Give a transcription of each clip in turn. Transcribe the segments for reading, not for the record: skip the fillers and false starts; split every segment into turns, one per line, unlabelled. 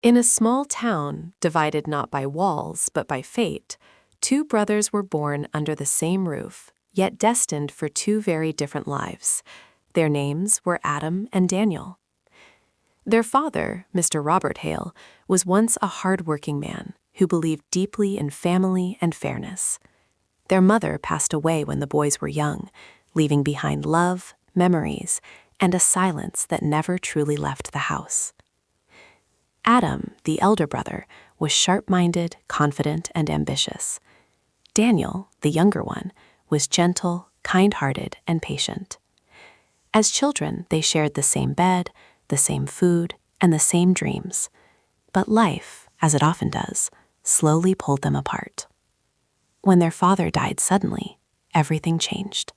In a small town, divided not by walls but by fate, two brothers were born under the same roof, yet destined for two very different lives. Their names were Adam and Daniel. Their father, Mr. Robert Hale, was once a hard-working man who believed deeply in family and fairness. Their mother passed away when the boys were young, leaving behind love, memories, and a silence that never truly left the house. Adam, the elder brother, was sharp-minded, confident, and ambitious. Daniel, the younger one, was gentle, kind-hearted, and patient. As children, they shared the same bed, the same food, and the same dreams. But life, as it often does, slowly pulled them apart. When their father died suddenly, everything changed.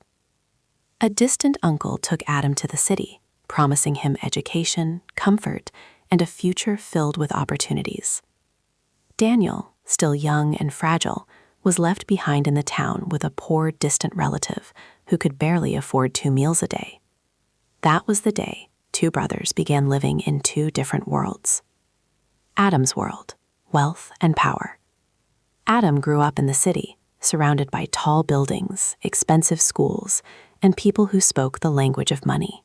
A distant uncle took Adam to the city, promising him education, comfort, and a future filled with opportunities. Daniel, still young and fragile, was left behind in the town with a poor, distant relative who could barely afford 2 meals a day. That was the day two brothers began living in two different worlds. Adam's world, wealth and power. Adam grew up in the city, surrounded by tall buildings, expensive schools, and people who spoke the language of money.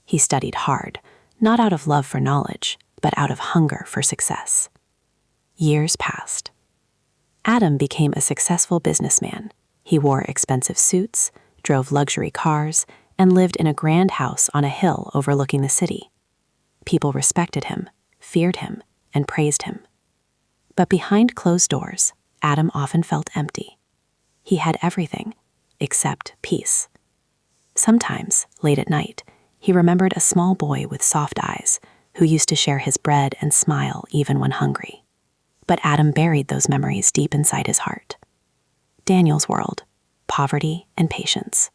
He studied hard, not out of love for knowledge, but out of hunger for success. Years passed. Adam became a successful businessman. He wore expensive suits, drove luxury cars, and lived in a grand house on a hill overlooking the city. People respected him, feared him, and praised him. But behind closed doors, Adam often felt empty. He had everything, except peace. Sometimes, late at night, he remembered a small boy with soft eyes who used to share his bread and smile even when hungry. But Adam buried those memories deep inside his heart. Daniel's world, poverty and patience.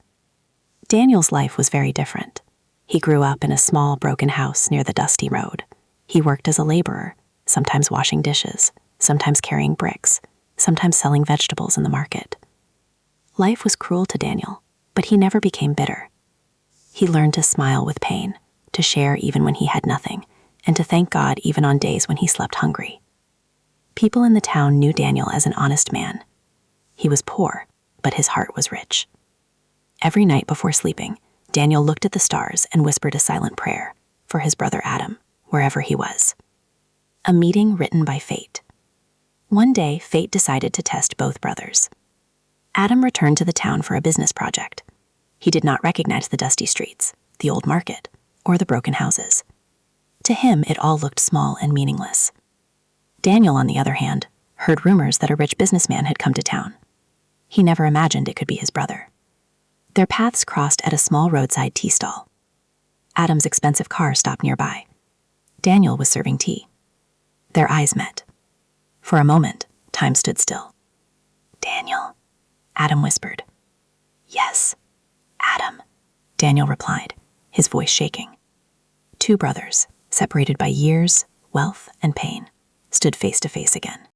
Daniel's life was very different. He grew up in a small, broken house near the dusty road. He worked as a laborer, sometimes washing dishes, sometimes carrying bricks, sometimes selling vegetables in the market. Life was cruel to Daniel, but he never became bitter. He learned to smile with pain, to share even when he had nothing, and to thank God even on days when he slept hungry. People in the town knew Daniel as an honest man. He was poor, but his heart was rich. Every night before sleeping, Daniel looked at the stars and whispered a silent prayer for his brother Adam, wherever he was. A meeting written by fate. One day, fate decided to test both brothers. Adam returned to the town for a business project. He did not recognize the dusty streets, the old market, or the broken houses. To him, it all looked small and meaningless. Daniel, on the other hand, heard rumors that a rich businessman had come to town. He never imagined it could be his brother. Their paths crossed at a small roadside tea stall. Adam's expensive car stopped nearby. Daniel was serving tea. Their eyes met. For a moment, time stood still. "Daniel," Adam whispered. "Yes, Adam," Daniel replied, his voice shaking. Two brothers, separated by years, wealth, and pain, stood face to face again.